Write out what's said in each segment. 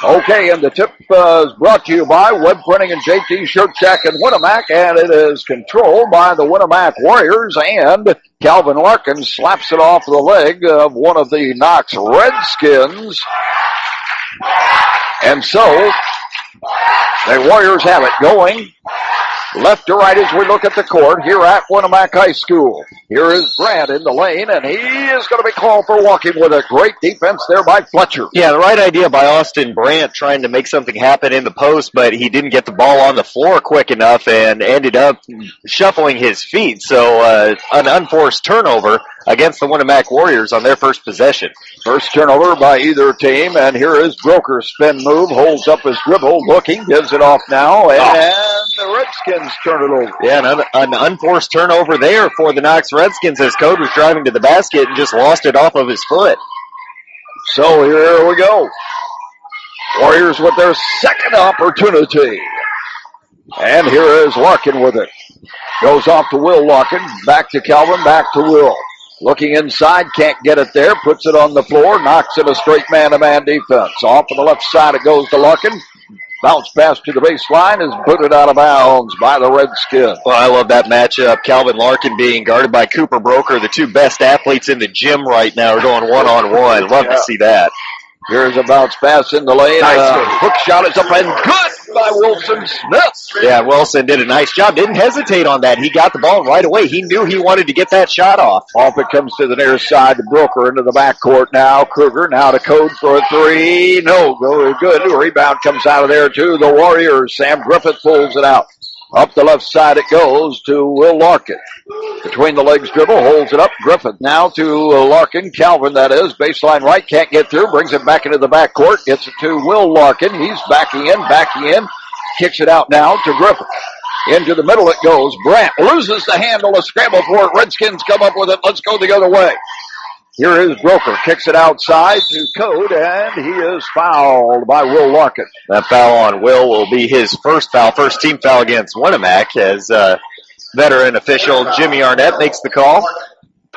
Okay, and the tip is brought to you by Web Printing and JT Shirt Shack and Winamac, and it is controlled by the Winamac Warriors, and Calvin Larkin slaps it off the leg of one of the Knox Redskins. And so, the Warriors have it going left to right as we look at the court here at Winamac High School. Here is Brad in the lane, and he is going to be called for walking with a great defense there by Fletcher. Yeah, the right idea by Austin Brandt trying to make something happen in the post, but he didn't get the ball on the floor quick enough and ended up shuffling his feet. So an unforced turnover against the Winamac Warriors on their first possession. First turnover by either team, and here is Broker. Spin move, holds up his dribble, looking, gives it off now, and the Redskins turn it over. Yeah, an unforced turnover there for the Knox Redskins as Code was driving to the basket and just lost it off of his foot. So here we go. Warriors with their second opportunity. And here is Larkin with it. Goes off to Will Larkin, back to Calvin, back to Will. Looking inside, can't get it there, puts it on the floor, knocks in a straight man-to-man defense. Off on the left side, it goes to Larkin. Bounce pass to the baseline is put it out of bounds by the Redskins. Well, I love that matchup. Calvin Larkin being guarded by Cooper Broker, the two best athletes in the gym right now, are going one-on-one. Love to see that. Here's a bounce pass in the lane. Nice hook shot is up and good by Wilson Smith. Yeah, Wilson did a nice job. Didn't hesitate on that. He got the ball right away. He knew he wanted to get that shot off. Off it comes to the near side to Broker into the backcourt now. Kruger now to Code for a three. No, good. Rebound comes out of there to the Warriors. Sam Griffith pulls it out. Up the left side it goes to Will Larkin. Between the legs dribble, holds it up. Griffith now to Larkin. Calvin, that is. Baseline right, can't get through. Brings it back into the backcourt. Gets it to Will Larkin. He's backing in. Kicks it out now to Griffith. Into the middle it goes. Brandt loses the handle. A scramble for it. Redskins come up with it. Let's go the other way. Here is Broker. Kicks it outside to Code, and he is fouled by Will Larkin. That foul on will be his first team foul against Winamac, as veteran official Jimmy Arnett makes the call.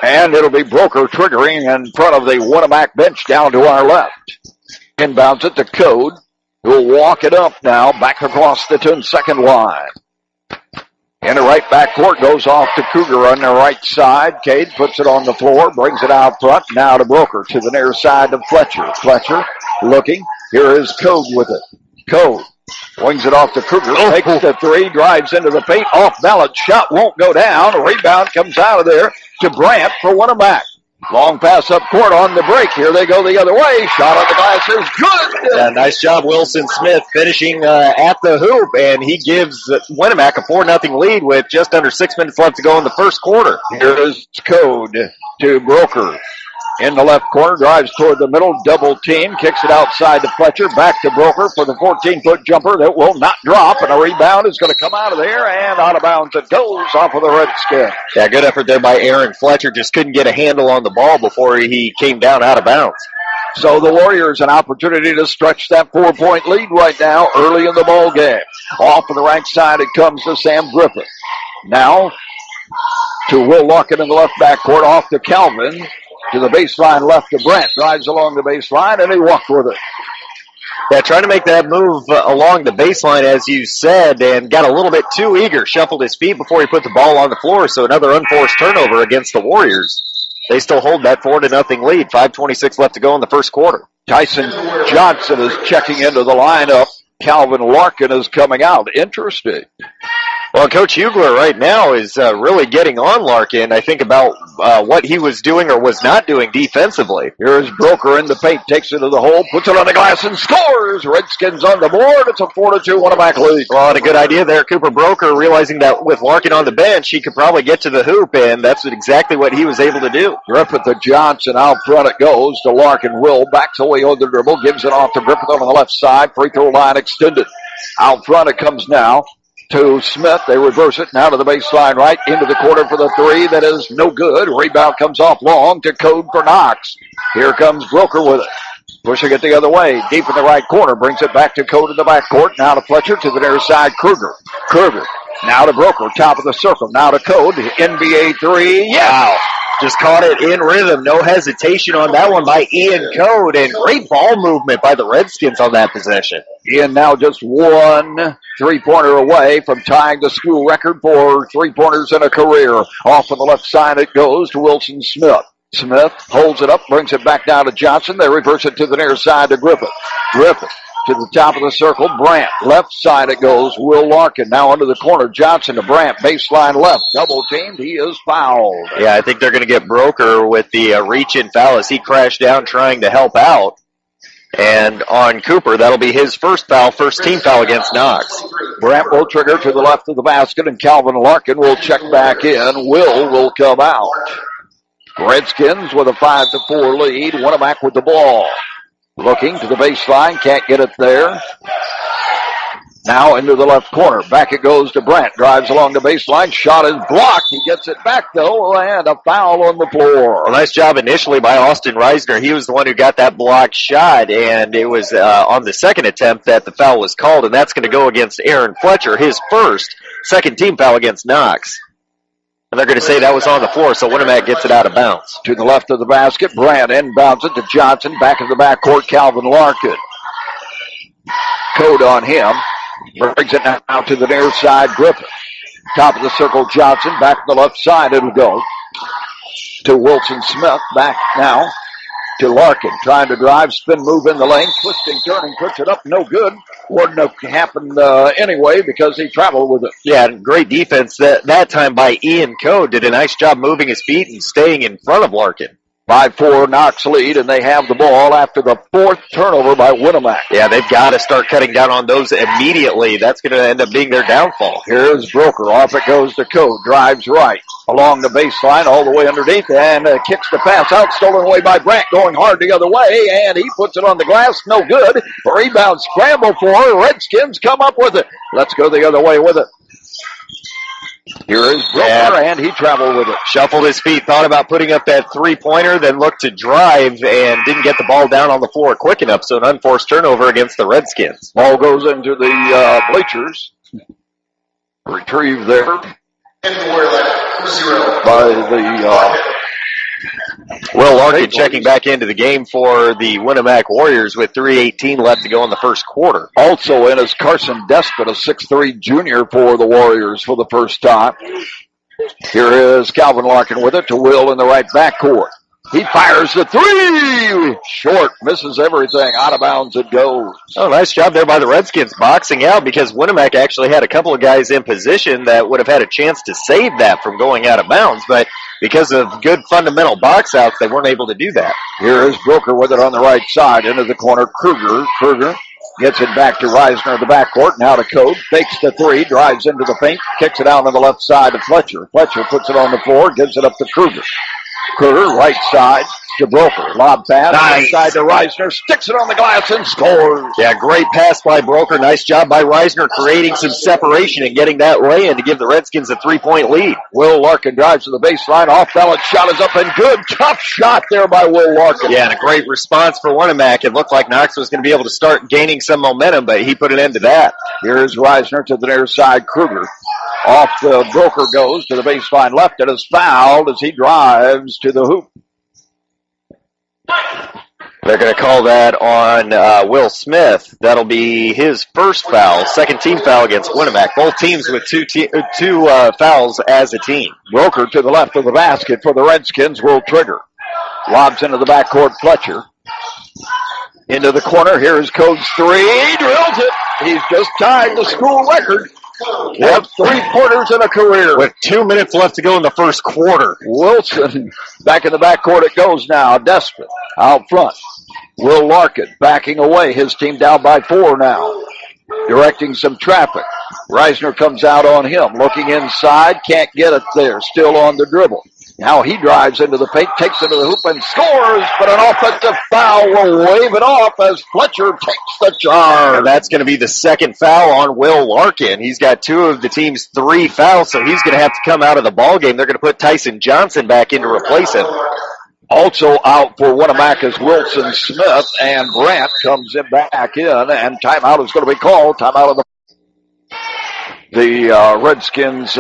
And it'll be Broker triggering in front of the Winamac bench down to our left. Inbounds it to Code, who'll walk it up now, back across the 10-second line. In the right backcourt, goes off to Kruger on the right side. Cade puts it on the floor, brings it out front. Now to Broker, to the near side of Fletcher. Fletcher looking. Here is Code with it. Code wings it off to Kruger. Takes the three, drives into the paint. Off balance shot won't go down. A rebound comes out of there to Brandt for Winamac. Long pass up court on the break. Here they go the other way. Shot on the glass is good. Yeah, nice job, Wilson Smith, finishing at the hoop, and he gives Winamac a 4-0 lead with just under 6 minutes left to go in the first quarter. Here is Code to Broker. In the left corner, drives toward the middle, double team, kicks it outside to Fletcher, back to Broker for the 14-foot jumper that will not drop, and a rebound is going to come out of there, and out of bounds it goes off of the Redskins. Yeah, good effort there by Aaron Fletcher, just couldn't get a handle on the ball before he came down out of bounds. So the Warriors an opportunity to stretch that 4-point lead right now early in the ball game. Off of the right side it comes to Sam Griffith. Now to Will Larkin in the left backcourt, off to Calvin. To the baseline left to Brandt. Drives along the baseline, and he walked with it. Yeah, trying to make that move along the baseline, as you said, and got a little bit too eager. Shuffled his feet before he put the ball on the floor, so another unforced turnover against the Warriors. They still hold that 4-0 lead. 5:26 left to go in the first quarter. Tyson Johnson is checking into the lineup. Calvin Larkin is coming out. Interesting. Well, Coach Hugler right now is really getting on Larkin, I think, about what he was doing or was not doing defensively. Here's Broker in the paint, takes it to the hole, puts it on the glass, and scores! Redskins on the board. It's a 4-2 Winamac lead. Well, and a good idea there. Cooper Broker realizing that with Larkin on the bench, he could probably get to the hoop, and that's exactly what he was able to do. Griffith to Johnson. Out front it goes to Larkin. Will backs away on the dribble, gives it off to Griffith on the left side. Free throw line extended. Out front it comes now to Smith. They reverse it now to the baseline right into the corner for the three. That is no good. Rebound comes off long to Code for Knox. Here comes Broker with it. Pushing it the other way. Deep in the right corner. Brings it back to Code in the backcourt. Now to Fletcher to the near side. Kruger. Now to Broker. Top of the circle. Now to Code. NBA three. Yeah. Just caught it in rhythm. No hesitation on that one by Ian Code, and great ball movement by the Redskins on that possession. Ian now just one three-pointer away from tying the school record for three-pointers in a career. Off on the left side it goes to Wilson Smith. Smith holds it up, brings it back down to Johnson. They reverse it to the near side to Griffith. Griffith to the top of the circle. Brandt. Left side it goes. Will Larkin now under the corner. Johnson to Brandt. Baseline left. Double teamed. He is fouled. Yeah, I think they're going to get Broker with the reach-in foul as he crashed down trying to help out. And on Cooper, that'll be his first foul, first team foul against Knox. Brandt will trigger to the left of the basket, and Calvin Larkin will check back in. Will come out. Redskins with a 5-4 lead. Winamac with the ball. Looking to the baseline. Can't get it there. Now into the left corner. Back it goes to Brandt. Drives along the baseline. Shot is blocked. He gets it back, though, and a foul on the floor. Well, nice job initially by Austin Reisner. He was the one who got that blocked shot, and it was on the second attempt that the foul was called, and that's going to go against Aaron Fletcher, his first second-team foul against Knox. And they're going to say that was on the floor, so Winamac gets it out of bounds. To the left of the basket, Brandt inbounds it to Johnson. Back in the backcourt, Calvin Larkin. Code on him. Brings it now to the near side, Griffith. Top of the circle, Johnson. Back to the left side, it'll go to Wilson Smith. Back now to Larkin. Trying to drive, spin move in the lane. Twisting, turning, puts it up. No good. Wouldn't have happened anyway because he traveled with it. Yeah, great defense that time by Ian Code. Did a nice job moving his feet and staying in front of Larkin. 5-4 Knox lead, and they have the ball after the fourth turnover by Winamac. Yeah, they've got to start cutting down on those immediately. That's going to end up being their downfall. Here's Broker. Off it goes to Code. Drives right along the baseline all the way underneath and kicks the pass out. Stolen away by Brandt. Going hard the other way, and he puts it on the glass. No good. Rebound scramble for Redskins. Come up with it. Let's go the other way with it. Here is Broker, and he traveled with it. Shuffled his feet, thought about putting up that three-pointer, then looked to drive and didn't get the ball down on the floor quick enough, so an unforced turnover against the Redskins. Ball goes into the bleachers. Retrieved there by the Will Larkin checking back into the game for the Winamac Warriors with 3:18 left to go in the first quarter. Also in is Carson Despot, a 6'3 junior for the Warriors for the first time. Here is Calvin Larkin with it to Will in the right backcourt. He fires the three. Short, misses everything. Out of bounds it goes. Oh, nice job there by the Redskins boxing out because Winamac actually had a couple of guys in position that would have had a chance to save that from going out of bounds, but because of good fundamental box outs, they weren't able to do that. Here is Broker with it on the right side into the corner. Kruger gets it back to Reisner in the backcourt. Now to Code. Fakes the three. Drives into the paint. Kicks it out on the left side to Fletcher. Fletcher puts it on the floor. Gives it up to Kruger. Kruger, right side to Broker. Lob pass. Nice. Right side to Reisner. Sticks it on the glass and scores. Yeah, great pass by Broker. Nice job by Reisner creating some separation and getting that lay-in to give the Redskins a 3-point lead. Will Larkin drives to the baseline. Off-balance shot is up and good. Tough shot there by Will Larkin. Yeah, and a great response for Winamac. It looked like Knox was going to be able to start gaining some momentum, but he put an end to that. Here's Reisner to the near side. Kruger. Off the Broker goes to the baseline left and is fouled as he drives to the hoop. They're going to call that on Will Smith. That'll be his first foul, second team foul against Winamac. Both teams with two fouls as a team. Broker to the left of the basket for the Redskins will trigger. Lobs into the backcourt, Fletcher. Into the corner, here's Code's three. Drills it. He's just tied the school record. With 3 quarters in a career. With 2 minutes left to go in the first quarter. Wilson back in the backcourt it goes now. Despot out front. Will Larkin backing away. His team down by 4 now. Directing some traffic. Reisner comes out on him. Looking inside. Can't get it there. Still on the dribble. Now he drives into the paint, takes it to the hoop, and scores, but an offensive foul will wave it off as Fletcher takes the charge. And that's going to be the second foul on Will Larkin. He's got 2 of the team's 3 fouls, so he's going to have to come out of the ballgame. They're going to put Tyson Johnson back in to replace him. Also out for Winamac is Wilson Smith, and Brandt comes back in, and timeout is going to be called. Timeout of the the Redskins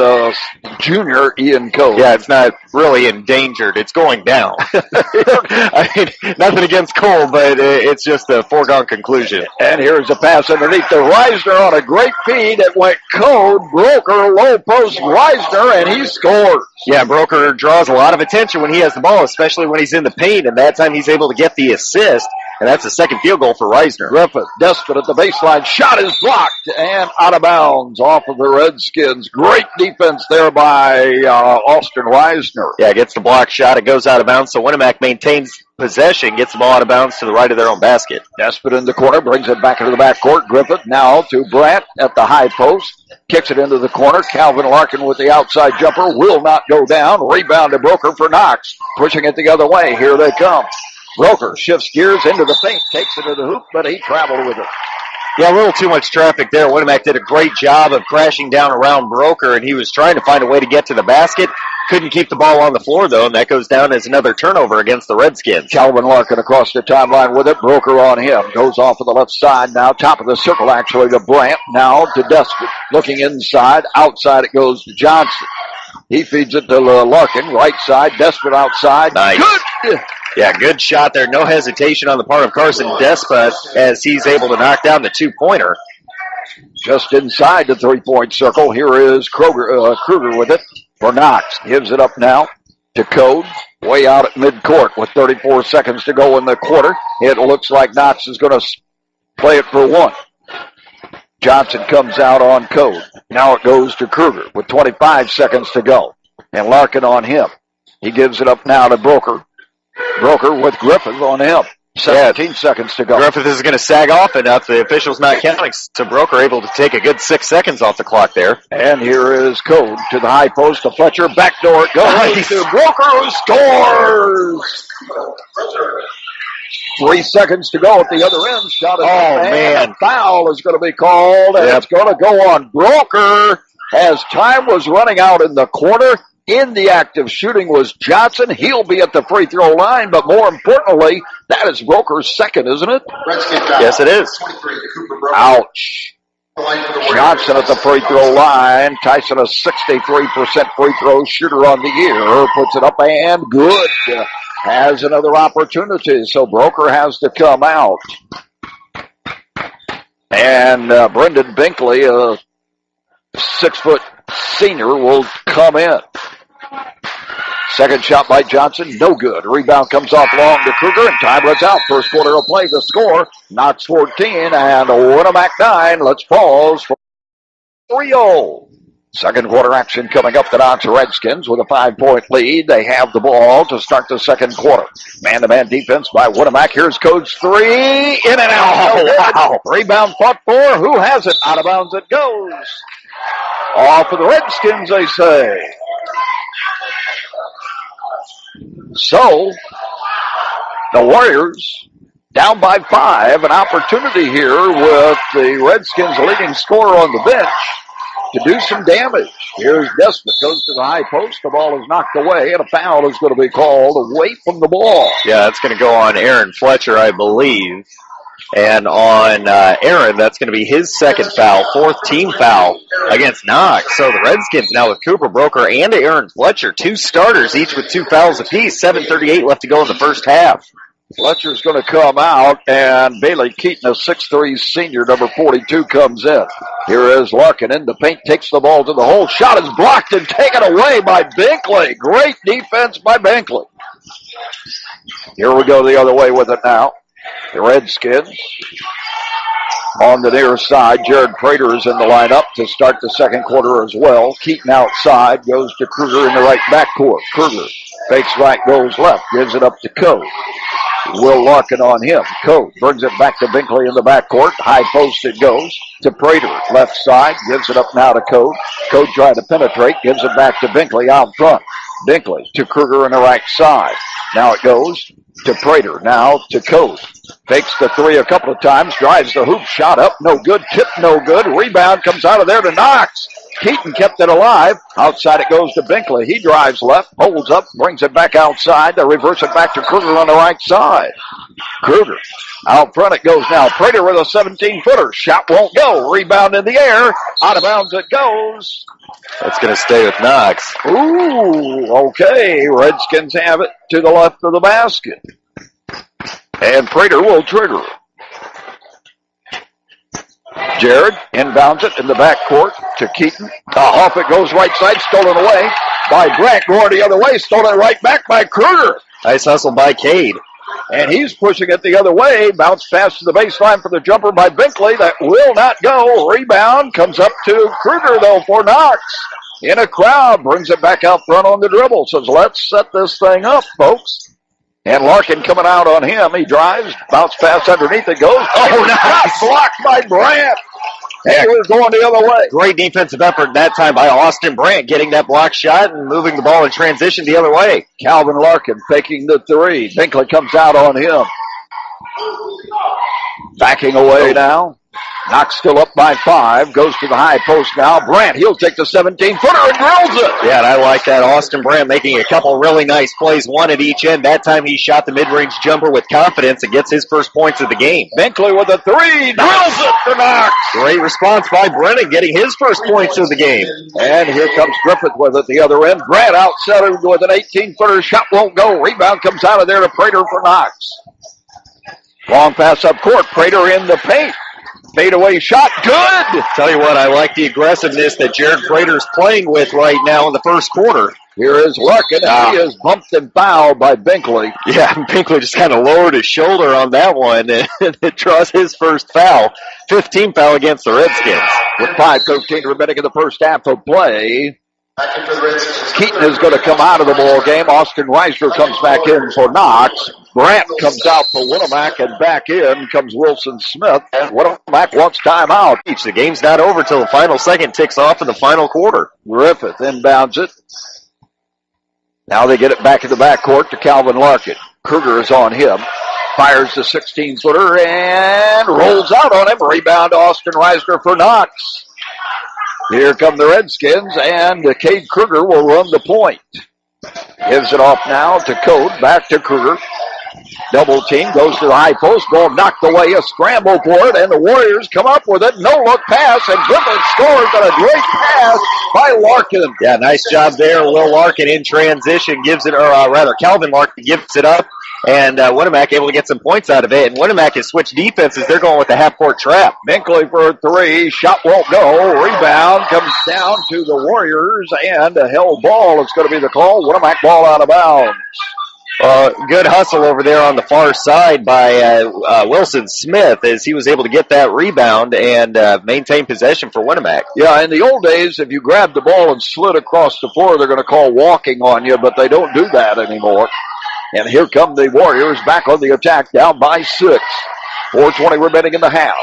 junior Ian Code. Yeah, it's not really endangered. It's going down. I mean, nothing against Cole, but it's just a foregone conclusion. And here's a pass underneath to Reisner on a great feed. It went Code, Broker, low post Reisner, and he scores. Yeah, Broker draws a lot of attention when he has the ball, especially when he's in the paint, and that time he's able to get the assist, and that's the second field goal for Reisner. Griffith, desperate at the baseline. Shot is blocked and out of bounds off of the Redskins. Great defense there by Austin Reisner. Yeah, gets the block shot. It goes out of bounds, so Winamac maintains possession, gets the ball out of bounds to the right of their own basket. Despot in the corner, brings it back into the backcourt. Griffith now to Brandt at the high post. Kicks it into the corner. Calvin Larkin with the outside jumper. Will not go down. Rebound to Broker for Knox. Pushing it the other way. Here they come. Broker shifts gears into the paint. Takes it to the hoop, but he traveled with it. Yeah, a little too much traffic there. Winamac did a great job of crashing down around Broker, and he was trying to find a way to get to the basket. Couldn't keep the ball on the floor, though, and that goes down as another turnover against the Redskins. Calvin Larkin across the timeline with it. Broker on him. Goes off of the left side now. Top of the circle, actually, to Brandt. Now to Despot. Looking inside. Outside it goes to Johnson. He feeds it to Larkin. Right side. Despot outside. Nice. Good. Yeah, good shot there. No hesitation on the part of Carson Despot as he's able to knock down the two-pointer. Just inside the three-point circle. Here is Kruger with it for Knox. Gives it up now to Code. Way out at midcourt with 34 seconds to go in the quarter. It looks like Knox is going to play it for one. Johnson comes out on Code. Now it goes to Kruger with 25 seconds to go. And Larkin on him. He gives it up now to Broker. Broker with Griffith on him. 17 seconds to go. Griffith is going to sag off enough. The official's not counting, so Broker able to take a good 6 seconds off the clock there. And here is Code to the high post to Fletcher. Backdoor it goes Nice. to Broker, who scores! 3 seconds to go at the other end. Shot at man. A foul is going to be called, and it's going to go on Broker as time was running out in the quarter. In the act of shooting was Johnson. He'll be at the free throw line, but more importantly, that is Broker's second, isn't it? Yes, it is. Ouch. Johnson at the free throw line. Tyson, a 63% free throw shooter on the year, puts it up and good. Has another opportunity, so Broker has to come out. And Brendan Binkley, a 6-foot senior, will come in. Second shot by Johnson, no good. Rebound comes off long to Kruger, and time runs out. First quarter of play, the score, Knox 14 and Winamac 9. Let's pause for 3-0. Second quarter action coming up. The Knox Redskins with a 5-point lead. They have the ball to start the second quarter. Man-to-man defense by Winamac. Here's Coach 3. In and out. Oh, wow. Rebound fought for. Who has it? Out of bounds it goes. Off of the Redskins, they say. So, the Warriors down by 5. An opportunity here with the Redskins leading scorer on the bench to do some damage. Here's Despot, goes to the high post. The ball is knocked away, and a foul is going to be called away from the ball. Yeah, that's going to go on Aaron Fletcher, I believe. And on Aaron, that's going to be his second foul, fourth team foul against Knox. So the Redskins now with Cooper Broker and Aaron Fletcher, 2 starters, each with 2 fouls apiece. 7:38 left to go in the first half. Fletcher's going to come out, and Bailey Keaton, a 6'3 senior, number 42, comes in. Here is Larkin in the paint, takes the ball to the hole. Shot is blocked and taken away by Binkley. Great defense by Binkley. Here we go the other way with it now. The Redskins on the near side. Jared Prater is in the lineup to start the second quarter as well. Keaton outside, goes to Kruger in the right backcourt. Kruger fakes right, goes left, gives it up to Code. Will Larkin on him. Code brings it back to Binkley in the backcourt. High post it goes to Prater. Left side, gives it up now to Code. Code trying to penetrate, gives it back to Binkley out front. Binkley to Kruger in the right side. Now it goes to Prater. Now to Code. Fakes the 3 a couple of times. Drives the hoop. Shot up. No good. Tip no good. Rebound comes out of there to Knox. Keaton kept it alive. Outside it goes to Binkley. He drives left, holds up, brings it back outside. They reverse it back to Kruger on the right side. Kruger. Out front it goes now. Prater with a 17-footer. Shot won't go. Rebound in the air. Out of bounds it goes. That's going to stay with Knox. Ooh, okay. Redskins have it to the left of the basket. And Prater will trigger. Jared inbounds it in the backcourt to Keaton. Off it goes right side, stolen away by Grant. Going the other way, stolen right back by Kruger. Nice hustle by Cade. And he's pushing it the other way. Bounce pass to the baseline for the jumper by Binkley. That will not go. Rebound comes up to Kruger, though, for Knox. In a crowd, brings it back out front on the dribble. Says, let's set this thing up, folks. And Larkin coming out on him. He drives, bounce pass underneath it goes. Oh, nice. Blocked by Brandt. And he was going the other way. Great defensive effort that time by Austin Brandt, getting that block shot and moving the ball in transition the other way. Calvin Larkin faking the three. Binkley comes out on him. Backing away now. Knox still up by 5. Goes to the high post now. Brandt, he'll take the 17-footer and drills it. Yeah, and I like that. Austin Brandt making a couple really nice plays, one at each end. That time he shot the mid-range jumper with confidence and gets his first points of the game. Binkley with a 3. Drills it for Knox. Great response by Brennan, getting his first points of the game. And here comes Griffith with it the other end. Brandt outside with an 18-footer. Shot won't go. Rebound comes out of there to Prater for Knox. Long pass up court. Prater in the paint. Fadeaway shot, good! Tell you what, I like the aggressiveness that Jared Prater's playing with right now in the first quarter. Here is Larkin, and he is bumped and fouled by Binkley. Yeah, Binkley just kind of lowered his shoulder on that one, and it draws his first foul. 15th foul against the Redskins. With 5:13 remaining in the first half of play, Keaton is going to come out of the ball game. Austin Reisner comes back in for Knox. Brandt comes out for Winamac, and back in comes Wilson Smith. And Winamac wants timeout. The game's not over till the final second ticks off in the final quarter. Griffith inbounds it. Now they get it back in the backcourt to Calvin Larkin. Kruger is on him. Fires the 16-footer and rolls out on him. Rebound Austin Reisner for Knox. Here come the Redskins, and Cade Kruger will run the point. Gives it off now to Code. Back to Kruger. Double team goes to the high post. Ball knocked away. A scramble for it, and the Warriors come up with it. No look pass, and Griffith scores on a great pass by Larkin. Yeah, nice job there. Will Larkin in transition gives it, or rather, Calvin Larkin gives it up, and Winamac able to get some points out of it. And Winamac has switched defenses. They're going with the half-court trap. Binkley for a 3. Shot won't go. Rebound comes down to the Warriors, and a held ball is going to be the call. Winamac ball out of bounds. Good hustle over there on the far side by Wilson Smith as he was able to get that rebound and maintain possession for Winamac. Yeah, in the old days, if you grabbed the ball and slid across the floor, they're going to call walking on you, but they don't do that anymore. And here come the Warriors back on the attack, down by 6. 4:20 remaining in the half.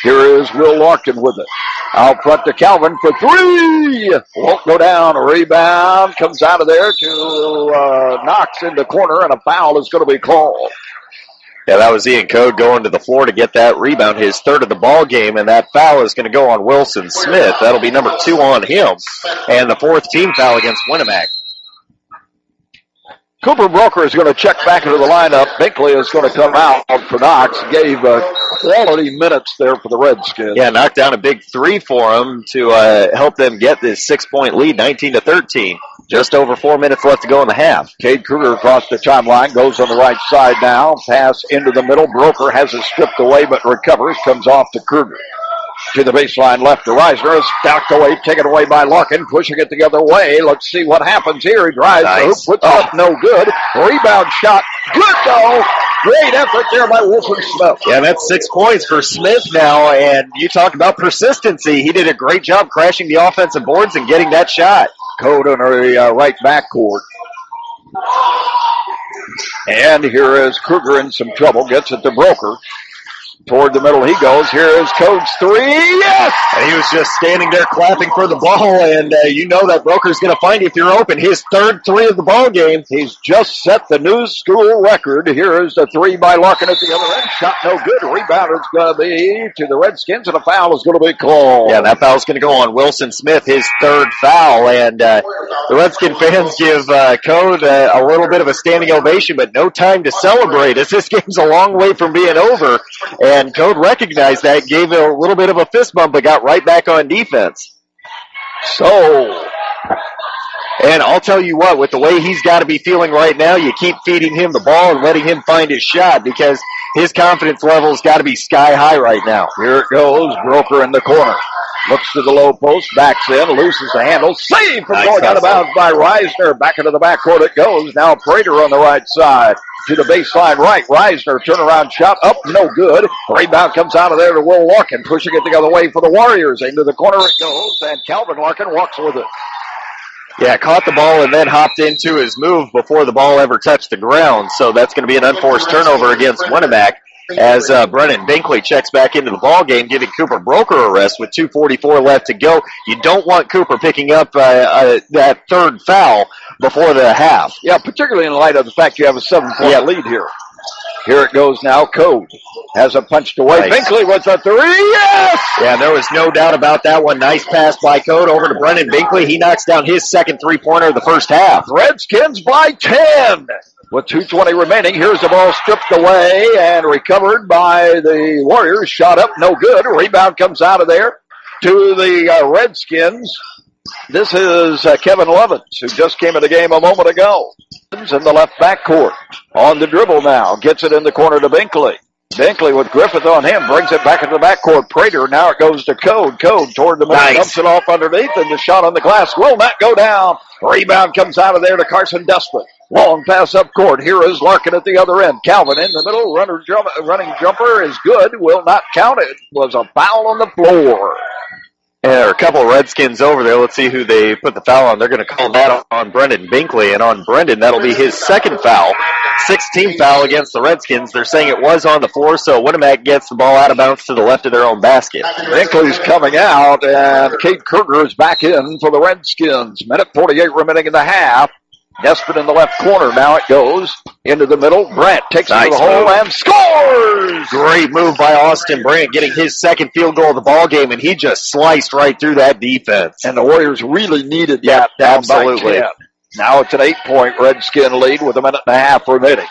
Here is Will Larkin with it. Out front to Calvin for 3. Won't go down. A rebound comes out of there to Knox in the corner, and a foul is going to be called. Yeah, that was Ian Code going to the floor to get that rebound, his third of the ball game, and that foul is going to go on Wilson Smith. That'll be number 2 on him, and the 4th team foul against Winamac. Cooper Broker is going to check back into the lineup. Binkley is going to come out for Knox. Gave quality minutes there for the Redskins. Yeah, knocked down a big 3 for him to help them get this 6-point lead, 19-13. Just over 4 minutes left to go in the half. Cade Kruger across the timeline, goes on the right side now. Pass into the middle. Broker has it stripped away, but recovers. Comes off to Kruger. To the baseline left to Reisner. Stacked away, taken away by Larkin. Pushing it the other way. Let's see what happens here. He drives the hoop, puts it up, no good. Rebound shot. Good though. Great effort there by Wilson Smith. Yeah, that's 6 points for Smith now, and you talk about persistency. He did a great job crashing the offensive boards and getting that shot. Code on the right backcourt. And here is Kruger in some trouble. Gets it to Broker. Toward the middle he goes. Here is Coach 3. Yes! And he was just standing there clapping for the ball, and you know that Broker's going to find you if you're open. His third 3 of the ball game. He's just set the new school record. Here is the 3 by Larkin at the other end. Shot no good. Rebound is going to be to the Redskins, and a foul is going to be called. Yeah, that foul's going to go on Wilson Smith, his third foul. And the Redskin fans give Code a little bit of a standing ovation, but no time to celebrate as this game's a long way from being over. And Code recognized that, gave it a little bit of a fist bump, but got right back on defense. So, and I'll tell you what, with the way he's got to be feeling right now, you keep feeding him the ball and letting him find his shot because his confidence level's got to be sky high right now. Here it goes. Broker in the corner. Looks to the low post, backs in, loses the handle. Save from going out of bounds by Reisner. Back into the backcourt it goes. Now Prater on the right side. To the baseline right. Reisner, turnaround shot up, no good. Rebound comes out of there to Will Larkin, pushing it the other way for the Warriors. Into the corner it goes, and Calvin Larkin walks with it. Yeah, caught the ball and then hopped into his move before the ball ever touched the ground. So that's going to be an unforced turnover against Winamac as Brennan Binkley checks back into the ball game, giving Cooper Broker a rest with 2:44 left to go. You don't want Cooper picking up that third foul before the half. Yeah, particularly in light of the fact you have a 7-point lead here. Here it goes now. Code has it punched away. Nice. Binkley with a 3. Yes! Yeah, there was no doubt about that one. Nice pass by Code over to Brennan Binkley. He knocks down his second three-pointer of the first half. Redskins by 10. With 2:20 remaining, here's the ball stripped away and recovered by the Warriors. Shot up, no good. Rebound comes out of there to the Redskins. This is Kevin Levins, who just came in the game a moment ago. In the left backcourt. On the dribble now. Gets it in the corner to Binkley. Binkley with Griffith on him. Brings it back into the backcourt. Prater, now it goes to Code. Code toward the middle. Nice. Dumps it off underneath, and the shot on the glass will not go down. Rebound comes out of there to Carson Despot. Long pass up court. Here is Larkin at the other end. Calvin in the middle. Running jumper is good. Will not count it. Was a foul on the floor. And there are a couple of Redskins over there. Let's see who they put the foul on. They're going to call that on Brendan Binkley. And on Brendan, that'll be his second foul. 16th foul against the Redskins. They're saying it was on the floor, so Winamac gets the ball out of bounds to the left of their own basket. Binkley's coming out, and Kate Kruger is back in for the Redskins. Minute 48 remaining in the half. Despot in the left corner. Now it goes into the middle. Brandt takes it to the hole and scores! Great move by Austin Brandt, getting his second field goal of the ball game, and he just sliced right through that defense. And the Warriors really needed that down absolutely. by 10. Now it's an 8-point Redskin lead with a minute and a half remaining.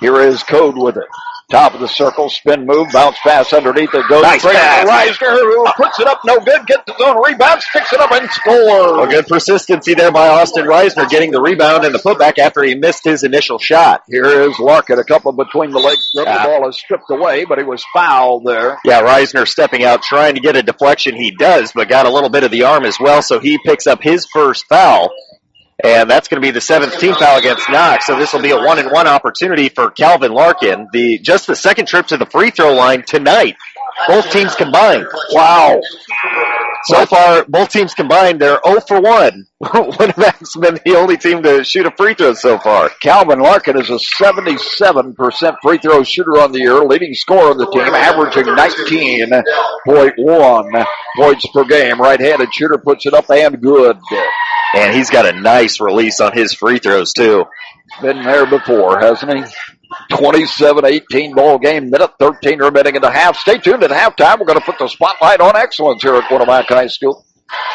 Here is Code with it. Top of the circle, spin move, bounce pass underneath it goes. Nice pass. Reisner, who puts it up, no good, gets his own rebound, sticks it up and scores. A good persistency there by Austin Reisner, getting the rebound and the putback after he missed his initial shot. Here is Larkin, a couple between the legs. The ball is stripped away, but he was fouled there. Yeah, Reisner stepping out, trying to get a deflection. He does, but got a little bit of the arm as well, so he picks up his first foul. And that's going to be the 17th foul against Knox. So this will be a 1-and-1 opportunity for Calvin Larkin. Just the second trip to the free throw line tonight. Both teams combined. Wow. So far, both teams combined, they're 0 for 1. Winamac's been the only team to shoot a free throw so far. Calvin Larkin is a 77% free throw shooter on the year, leading scorer on the team, averaging 19.1 points per game. Right-handed shooter puts it up and good. And he's got a nice release on his free throws, too. Been there before, hasn't he? 27-18 ball game, minute 13 remaining in the half. Stay tuned at halftime. We're going to put the spotlight on excellence here at Winamac High School.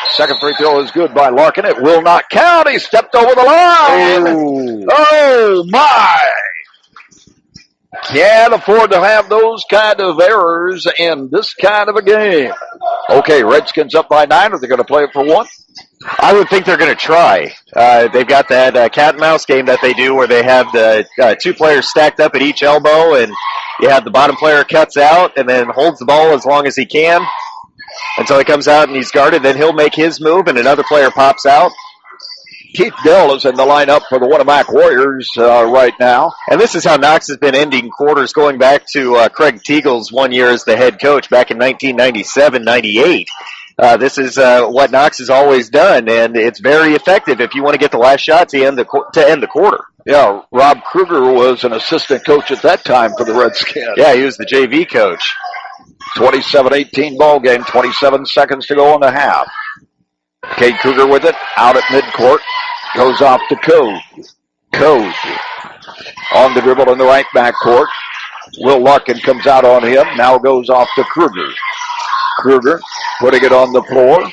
Second free throw is good by Larkin. It will not count. He stepped over the line. Ooh. Oh, my. Can't afford to have those kind of errors in this kind of a game. Okay, Redskins up by 9. Are they going to play it for 1? I would think they're going to try. They've got that cat and mouse game that they do where they have the two players stacked up at each elbow, and you have the bottom player cuts out and then holds the ball as long as he can until he comes out and he's guarded. Then he'll make his move, and another player pops out. Keith Dell is in the lineup for the Winamac Warriors right now. And this is how Knox has been ending quarters going back to Craig Teagle's 1 year as the head coach back in 1997-98. This is what Knox has always done, and it's very effective if you want to get the last shot to end the quarter. Yeah, Rob Kruger was an assistant coach at that time for the Redskins. Yeah, he was the JV coach. 27-18 ball game. 27 seconds to go in the half. Cade Kruger with it. Out at midcourt. Goes off to Code. Code. On the dribble in the right backcourt. Will Larkin comes out on him. Now goes off to Kruger. Kruger putting it on the floor.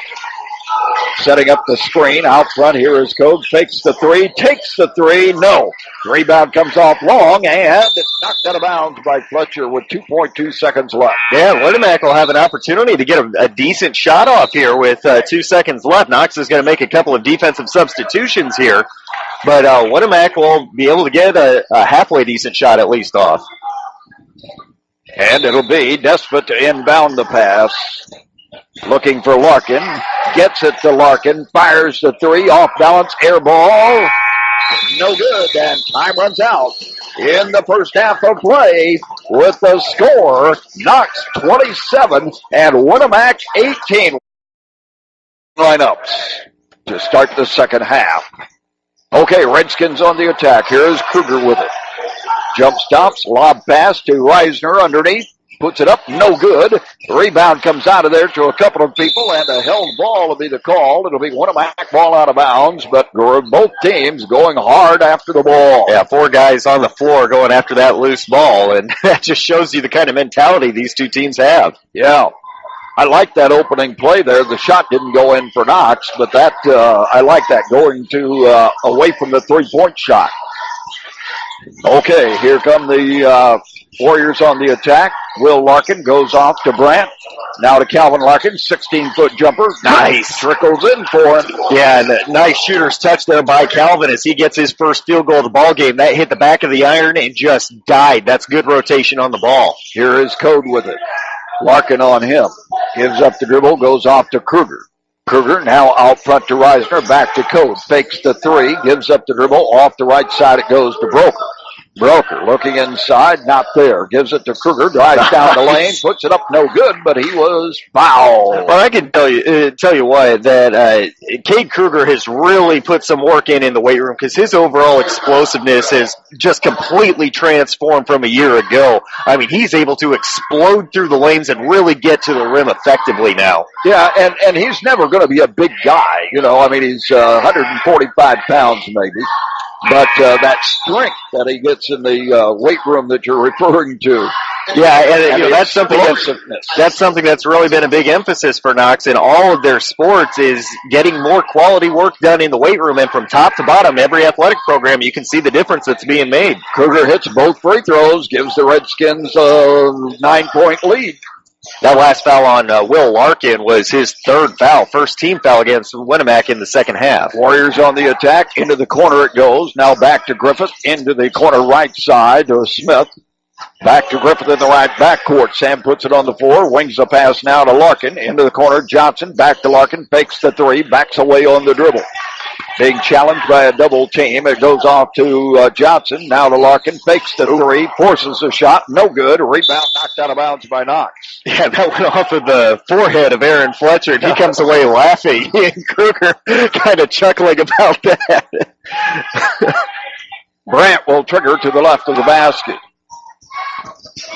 Setting up the screen. Out front, here is Code. Fakes the three. Takes the three. No. Rebound comes off long, and it's knocked out of bounds by Fletcher with 2.2 seconds left. Yeah, Winamac will have an opportunity to get a decent shot off here with 2 seconds left. Knox is going to make a couple of defensive substitutions here, but Winamac will be able to get a halfway decent shot at least off. And it'll be Despot to inbound the pass. Looking for Larkin. Gets it to Larkin. Fires the three. Off balance. Air ball. No good. And time runs out in the first half of play with the score. Knox 27 and Winamac 18. Lineups to start the second half. Okay, Redskins on the attack. Here's Kruger with it. Jump stops. Lob pass to Reisner underneath. Puts it up, no good. The rebound comes out of there to a couple of people, and a held ball will be the call. It'll be Winamac ball out of bounds, but both teams going hard after the ball. Yeah, 4 guys on the floor going after that loose ball, and that just shows you the kind of mentality these two teams have. Yeah. I like that opening play there. The shot didn't go in for Knox, but that I like that going to away from the three-point shot. Okay, here come the Warriors on the attack. Will Larkin goes off to Brandt. Now to Calvin Larkin, 16-foot jumper. Nice. Trickles in for him. Yeah, and a nice shooter's touch there by Calvin as he gets his first field goal of the ball game. That hit the back of the iron and just died. That's good rotation on the ball. Here is Code with it. Larkin on him. Gives up the dribble, goes off to Kruger. Kruger now out front to Reisner, back to Code. Fakes the three, gives up the dribble. Off the right side it goes to Broker. Broker looking inside, not there. Gives it to Kruger, drives down the lane, puts it up, no good, but he was fouled. Well, I can tell you what, that Cade Kruger has really put some work in the weight room because his overall explosiveness has just completely transformed from a year ago. I mean, he's able to explode through the lanes and really get to the rim effectively now. Yeah, and he's never going to be a big guy, you know. I mean, he's 145 pounds maybe. But that strength that he gets in the weight room that you're referring to. Yeah, and that's something that's really been a big emphasis for Knox in all of their sports is getting more quality work done in the weight room. And from top to bottom, every athletic program, you can see the difference that's being made. Kruger hits both free throws, gives the Redskins a 9-point lead. That last foul on Will Larkin was his third foul, first team foul against Winamac in the second half. Warriors on the attack. Into the corner it goes. Now back to Griffith. Into the corner right side to Smith. Back to Griffith in the right backcourt. Sam puts it on the floor. Wings the pass now to Larkin. Into the corner. Johnson back to Larkin. Fakes the three. Backs away on the dribble. Being challenged by a double team. It goes off to Johnson. Now to Larkin. Fakes the three. Forces the shot. No good. Rebound knocked out of bounds by Knox. Yeah, that went off of the forehead of Aaron Fletcher. And he comes away laughing. And Kruger kind of chuckling about that. Brandt will trigger to the left of the basket.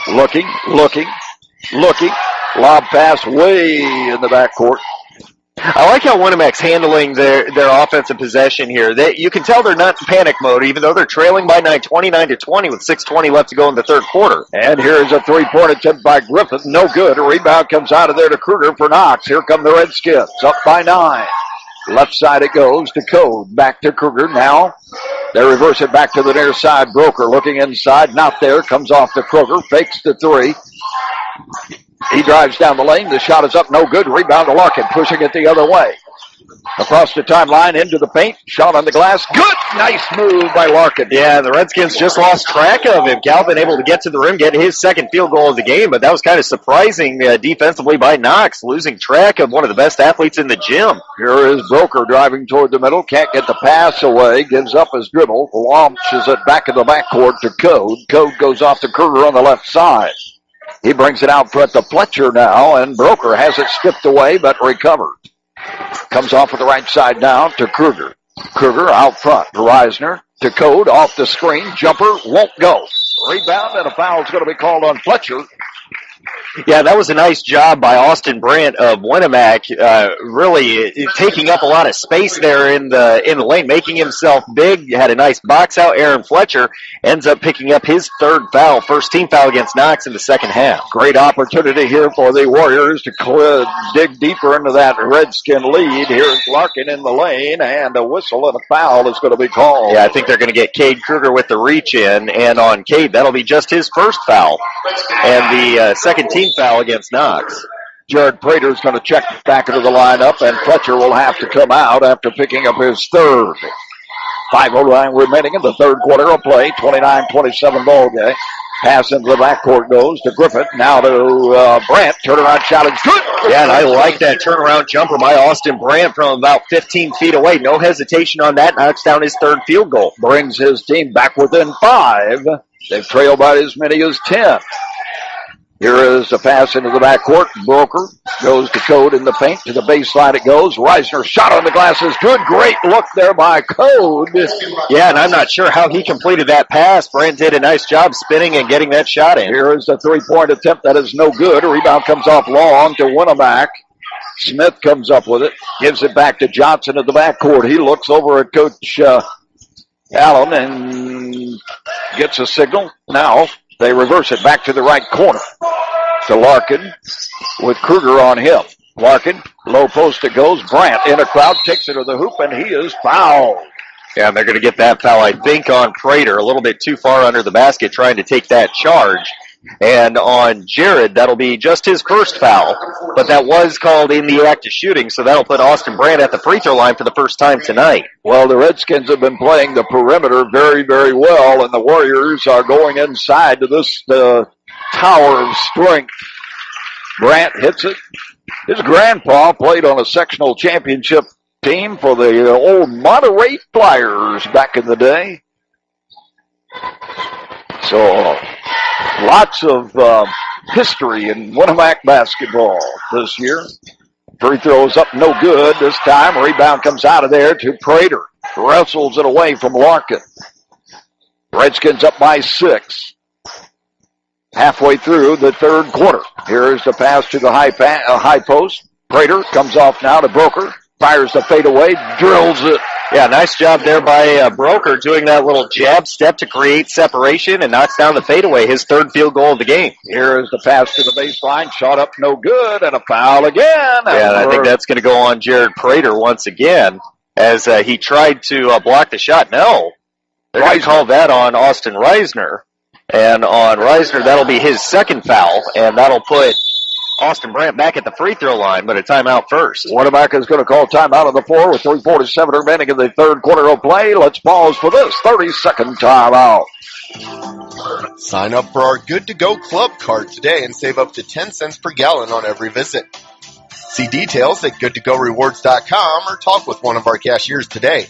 Looking. Lob pass way in the backcourt. I like how Winamac's handling their offensive possession here. You can tell they're not in panic mode, even though they're trailing by 29-20 with 6:20 left to go in the third quarter. And here's a three-point attempt by Griffith. No good. A rebound comes out of there to Kruger for Knox. Here come the Redskins. Up by 9. Left side it goes to Code. Back to Kruger. Now they reverse it back to the near side. Broker looking inside. Not there. Comes off to Kruger. Fakes the three. He drives down the lane. The shot is up. No good. Rebound to Larkin. Pushing it the other way. Across the timeline, into the paint. Shot on the glass. Good. Nice move by Larkin. Yeah, the Redskins just lost track of him. Calvin able to get to the rim, get his second field goal of the game, but that was kind of surprising defensively by Knox, losing track of one of the best athletes in the gym. Here is Broker driving toward the middle. Can't get the pass away. Gives up his dribble. Launches it back in the backcourt to Code. Code goes off to Kruger on the left side. He brings it out front to Fletcher now, and Broker has it stripped away but recovered. Comes off with the right side now to Kruger. Kruger out front to Reisner. To Code, off the screen. Jumper won't go. Rebound, and a foul is going to be called on Fletcher. Yeah, that was a nice job by Austin Brandt of Winamac, really taking up a lot of space there in the lane, making himself big. Had a nice box out. Aaron Fletcher ends up picking up his third foul, first team foul against Knox in the second half. Great opportunity here for the Warriors to dig deeper into that Redskin lead. Here's Larkin in the lane, and a whistle and a foul is going to be called. Yeah, I think they're going to get Cade Kruger with the reach in, and on Cade, that'll be just his first foul, and the second team foul against Knox. Jared Prater's going to check back into the lineup, and Fletcher will have to come out after picking up his third. 5:09 remaining in the third quarter of play. 29-27 ball game. Pass into the backcourt goes to Griffith. Now to Brandt. Turnaround shot is good. Yeah, and I like that turnaround jumper by Austin Brandt from about 15 feet away. No hesitation on that. Knocks down his third field goal. Brings his team back within 5. They've trailed by as many as 10. Here is the pass into the backcourt. Broker goes to Code in the paint. To the baseline it goes. Reisner shot on the glass is good. Great look there by Code. Yeah, and I'm not sure how he completed that pass. Brandt did a nice job spinning and getting that shot in. Here is the three-point attempt. That is no good. A rebound comes off long to Winamac. Smith comes up with it. Gives it back to Johnson at the backcourt. He looks over at Coach Allen and gets a signal. Now they reverse it back to the right corner to Larkin with Kruger on him. Larkin, low post it goes. Brandt in a crowd, takes it to the hoop, and he is fouled. Yeah, and they're going to get that foul, I think, on Prater. A little bit too far under the basket trying to take that charge. And on Jared, that'll be just his first foul. But that was called in the act of shooting, so that'll put Austin Brandt at the free throw line for the first time tonight. Well, the Redskins have been playing the perimeter very, very well, and the Warriors are going inside to this tower of strength. Brandt hits it. His grandpa played on a sectional championship team for the old Monterey Flyers back in the day. So lots of history in Winamac basketball this year. Free throws up no good this time. Rebound comes out of there to Prater. Wrestles it away from Larkin. Redskins up by 6. Halfway through the third quarter. Here's the pass to the high post. Prater comes off now to Broker. Fires the fadeaway. Drills it. Yeah, nice job there by Broker doing that little jab step to create separation and knocks down the fadeaway, his third field goal of the game. Here is the pass to the baseline. Shot up no good, and a foul again. Yeah, and I think that's going to go on Jared Prater once again as he tried to block the shot. No, they're going to call that on Austin Reisner. And on Reisner, that'll be his second foul, and that'll put Austin Brandt back at the free throw line, but a timeout first. Winamac is going to call timeout on the floor with 3:47 remaining in the third quarter of play. Let's pause for this 30-second timeout. Sign up for our Good to Go Club card today and save up to 10 cents per gallon on every visit. See details at goodtogorewards.com or talk with one of our cashiers today.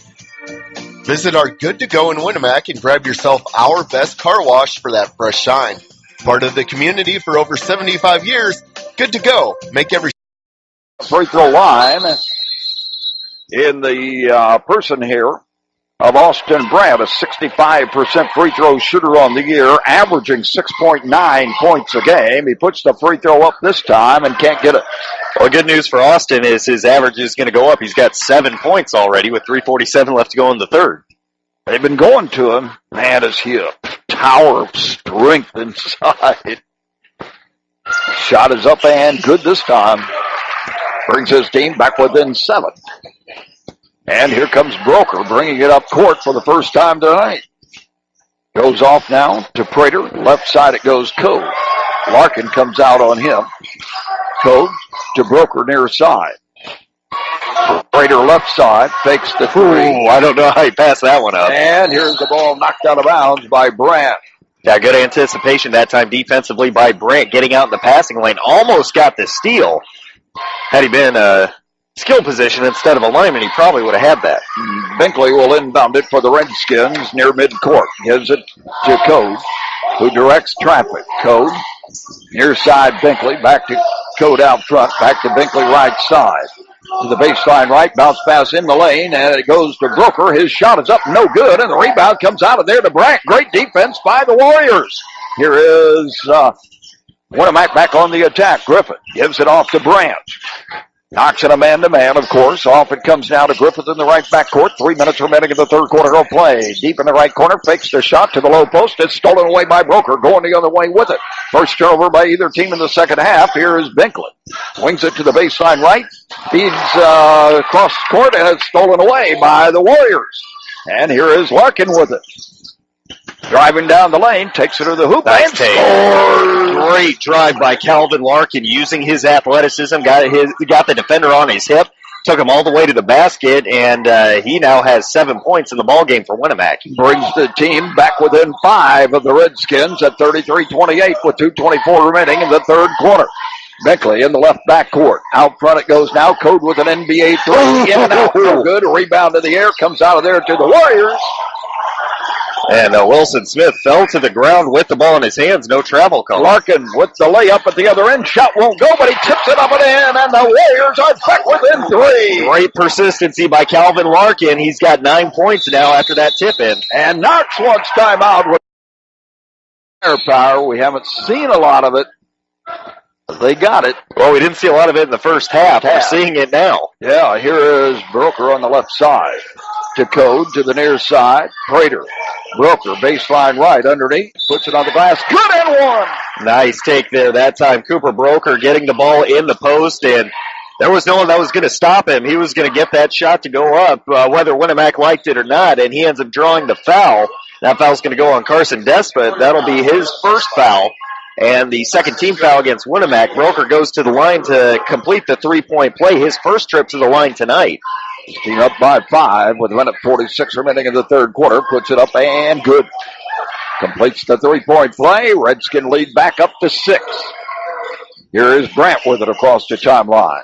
Visit our Good to Go in Winamac and grab yourself our best car wash for that fresh shine. Part of the community for over 75 years, Good to Go. Make every free throw line in the person here of Austin Brandt, a 65% free throw shooter on the year, averaging 6.9 points a game. He puts the free throw up this time and can't get it. Well, good news for Austin is his average is going to go up. He's got 7 points already with 3:47 left to go in the third. They've been going to him. Man, is he a tower of strength inside. Shot is up and good this time. Brings his team back within 7. And here comes Broker bringing it up court for the first time tonight. Goes off now to Prater. Left side it goes Code. Larkin comes out on him. Code to Broker near side. Prater left side, fakes the three. Ooh, I don't know how he passed that one up. And here's the ball knocked out of bounds by Brandt. Yeah, good anticipation that time defensively by Brandt, getting out in the passing lane. Almost got the steal. Had he been a skill position instead of a lineman, he probably would have had that. Binkley will inbound it for the Redskins near midcourt. Gives it to Code, who directs traffic. Code, near side Binkley, back to Code out front, back to Binkley right side. To the baseline right, bounce pass in the lane, and it goes to Broker. His shot is up, no good, and the rebound comes out of there to Brandt. Great defense by the Warriors. Here is Winamac back on the attack. Griffith gives it off to Branch. Knocks it a man-to-man, of course. Off it comes now to Griffith in the right backcourt. 3 minutes remaining in the third quarter of play. Deep in the right corner, fakes the shot to the low post. It's stolen away by Broker, going the other way with it. First turnover by either team in the second half. Here is Binkley. Wings it to the baseline right. Feeds across the court, and it's stolen away by the Warriors. And here is Larkin with it. Driving down the lane, takes it to the hoop, and scores! Great drive by Calvin Larkin using his athleticism. Got the defender on his hip, took him all the way to the basket, and he now has 7 points in the ballgame for Winamac. Brings the team back within 5 of the Redskins at 33-28 with 2:24 remaining in the third quarter. Binkley in the left backcourt. Out front it goes now. Code with an NBA three. In and out. No good. Rebound in the air. Comes out of there to the Warriors. And Wilson Smith fell to the ground with the ball in his hands. No travel call. Larkin with the layup at the other end. Shot won't go, but he tips it up and in, and the Warriors are back within 3. Great persistency by Calvin Larkin. He's got 9 points now after that tip in. And Knox wants timeout with firepower. We haven't seen a lot of it. They got it. Well, we didn't see a lot of it in the first half. We're seeing it now. Yeah, here is Broker on the left side. To Code to the near side. Prater. Broker, baseline right underneath. Puts it on the glass. Good and one. Nice take there that time. Cooper Broker getting the ball in the post, and there was no one that was going to stop him. He was going to get that shot to go up, whether Winamac liked it or not, and he ends up drawing the foul. That foul's going to go on Carson Despot. That'll be his first foul. And the second team foul against Winamac. Broker goes to the line to complete the three-point play. His first trip to the line tonight. Team up by 5 with 1:46 remaining in the third quarter. Puts it up and good. Completes the three-point play. Redskin lead back up to 6. Here is Brandt with it across the timeline.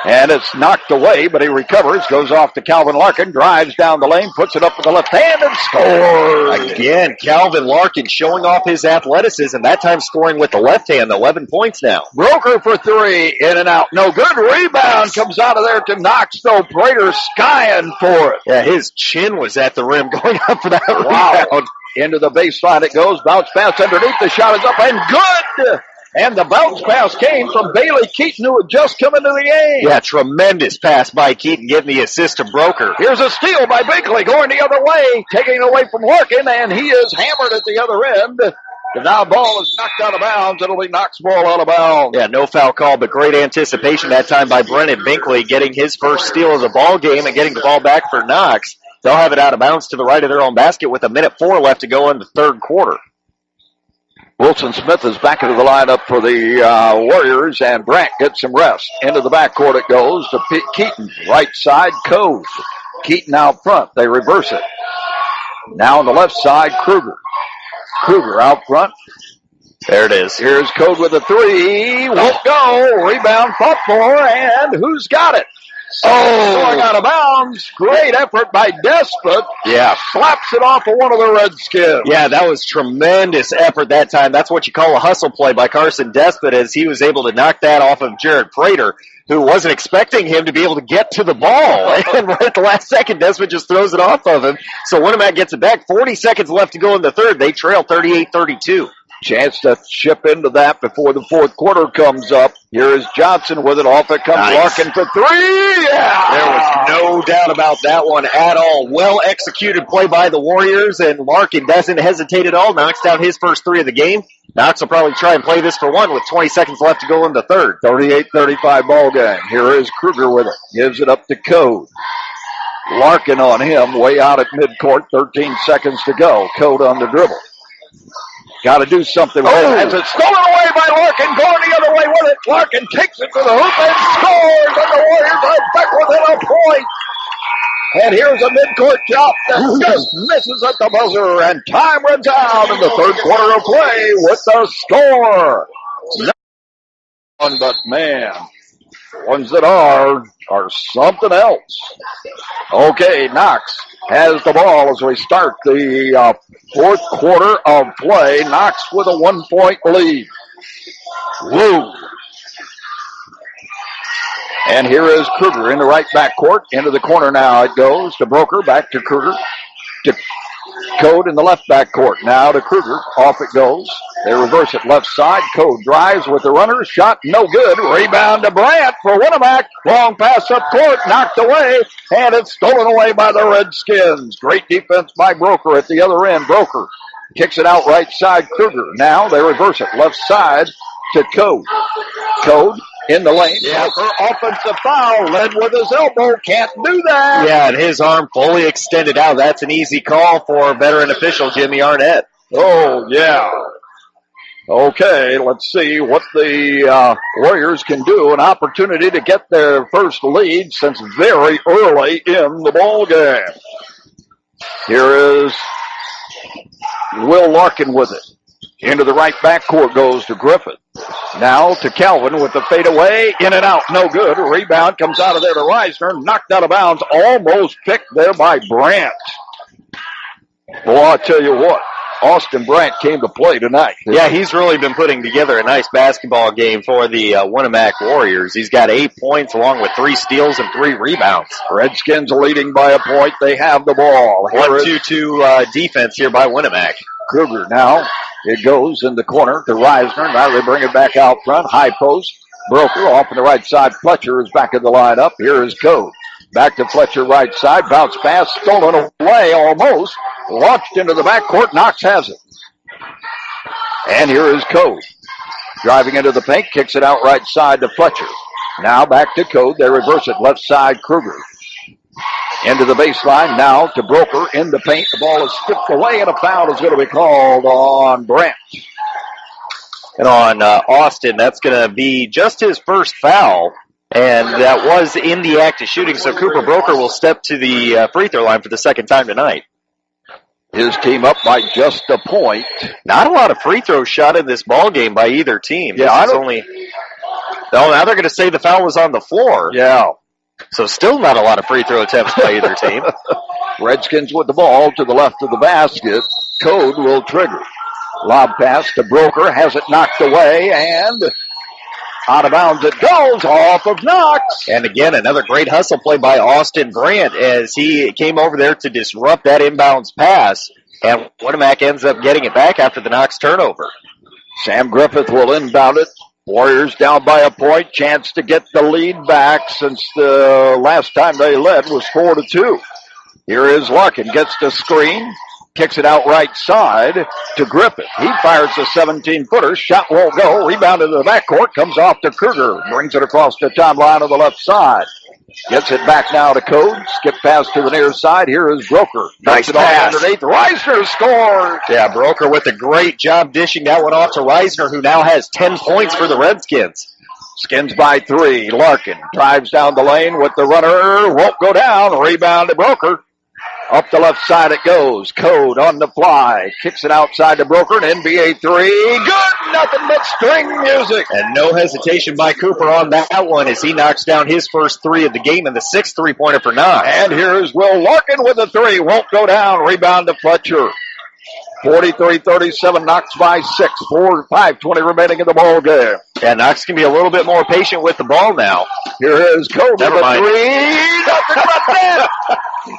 And it's knocked away, but he recovers. Goes off to Calvin Larkin. Drives down the lane. Puts it up with the left hand and scores. Again, Calvin Larkin showing off his athleticism. That time scoring with the left hand. 11 points now. Broker for 3. In and out. No good. Rebound comes out of there to Knox, though. Prater skying for it. Yeah, his chin was at the rim going up for that rebound. Into the baseline it goes. Bounce pass underneath. The shot is up and good. And the bounce pass came from Bailey Keaton, who had just come into the game. Yeah, tremendous pass by Keaton, getting the assist to Broker. Here's a steal by Binkley, going the other way, taking it away from Larkin, and he is hammered at the other end. The now ball is knocked out of bounds. It'll be Knox ball out of bounds. Yeah, no foul call, but great anticipation that time by Brennan Binkley, getting his first steal of the ball game and getting the ball back for Knox. They'll have it out of bounds to the right of their own basket with 1:04 left to go in the third quarter. Wilson Smith is back into the lineup for the Warriors, and Brandt gets some rest. Into the backcourt it goes to Keaton. Right side, Code. Keaton out front. They reverse it. Now on the left side, Kruger. Kruger out front. There it is. Here's Code with a 3. Won't go. Rebound fought for, and who's got it? Going out of bounds. Great effort by Despot. Yeah. Slaps it off of one of the Redskins. Yeah, that was tremendous effort that time. That's what you call a hustle play by Carson Despot, as he was able to knock that off of Jared Prater, who wasn't expecting him to be able to get to the ball. And right at the last second, Despot just throws it off of him. So Winamac gets it back. 40 seconds left to go in the third. They trail 38-32. Chance to chip into that before the fourth quarter comes up. Here is Johnson with it. Off it comes Larkin for 3. Yeah! There was no doubt about that one at all. Well executed play by the Warriors, and Larkin doesn't hesitate at all. Knocks down his first 3 of the game. Knox will probably try and play this for 1 with 20 seconds left to go in the third. 38-35 ball game. Here is Kruger with it. Gives it up to Code. Larkin on him, way out at midcourt. 13 seconds to go. Code on the dribble. Got to do something with it. As it's stolen away by Larkin, going the other way with it. Larkin takes it to the hoop and scores, and the Warriors are back within a point. And here's a midcourt shot that just misses at the buzzer, and time runs out in the third quarter of play with the score. But man, the ones that are something else. Okay, Knox has the ball as we start the fourth quarter of play. Knox with a 1-point lead. Woo! And here is Kruger in the right backcourt. Into the corner now it goes to Broker. Back to Kruger. To Code in the left back court. Now to Kruger. Off it goes. They reverse it left side. Code drives with the runner. Shot no good. Rebound to Brandt for Winamac. Long pass up court. Knocked away. And it's stolen away by the Redskins. Great defense by Broker at the other end. Broker kicks it out right side. Kruger. Now they reverse it left side to Code. Code in the lane. Yeah. Offensive foul. Led with his elbow. Can't do that. Yeah, and his arm fully extended out. That's an easy call for veteran official Jimmy Arnett. Oh, yeah. Okay, let's see what the Warriors can do. An opportunity to get their first lead since very early in the ball game. Here is Will Larkin with it. Into the right backcourt goes to Griffith. Now to Calvin with the fadeaway. In and out. No good. A rebound comes out of there to Reisner. Knocked out of bounds. Almost picked there by Brandt. Well, I'll tell you what. Austin Brandt came to play tonight. Yeah, he's really been putting together a nice basketball game for the Winamac Warriors. He's got 8 points along with 3 steals and 3 rebounds. Redskins are leading by a point. They have the ball. 1-2-2 defense here by Winamac. Kruger now. It goes in the corner to Reisner. Now they bring it back out front. High post. Broker off on the right side. Fletcher is back in the lineup. Here is Code. Back to Fletcher right side. Bounce pass. Stolen away almost. Launched into the backcourt. Knox has it. And here is Code. Driving into the paint. Kicks it out right side to Fletcher. Now back to Code. They reverse it left side. Kruger. Into the baseline. Now to Broker in the paint. The ball is stripped away and a foul is going to be called on Brandt. And on Austin, that's going to be just his first foul. And that was in the act of shooting. So Cooper Broker will step to the free throw line for the second time tonight. His team up by just a point. Not a lot of free throws shot in this ball game by either team. Yeah, now they're going to say the foul was on the floor. Yeah. So still not a lot of free throw attempts by either team. Redskins with the ball to the left of the basket. Code will trigger. Lob pass to Broker. Has it knocked away and out of bounds it goes off of Knox. And again, another great hustle play by Austin Brandt as he came over there to disrupt that inbounds pass. And Winamac ends up getting it back after the Knox turnover. Sam Griffith will inbound it. Warriors down by a point. Chance to get the lead back since the last time they led was 4-2. Here is Larkin. Gets the screen. Kicks it out right side to Griffith. He fires the 17-footer. Shot won't go. Rebounded to the backcourt. Comes off to Kruger. Brings it across the timeline of the left side. Gets it back now to Code. Skip pass to the near side. Here is Broker. Nice pass. Underneath. Reisner scores. Yeah, Broker with a great job dishing that one off to Reisner, who now has 10 points for the Redskins. Skins by 3. Larkin drives down the lane with the runner. Won't go down. Rebound to Broker. Up the left side it goes. Code on the fly. Kicks it outside to Broker. An NBA 3. Good. Nothing but string music. And no hesitation by Cooper on that one as he knocks down his first 3 of the game and the 6th three-pointer for Knox. And here's Will Larkin with a 3. Won't go down. Rebound to Fletcher. 43-37. Knox by 6. 5:20 remaining in the ball game. Yeah, Knox can be a little bit more patient with the ball now. Here is Code with a 3. Nothing but that.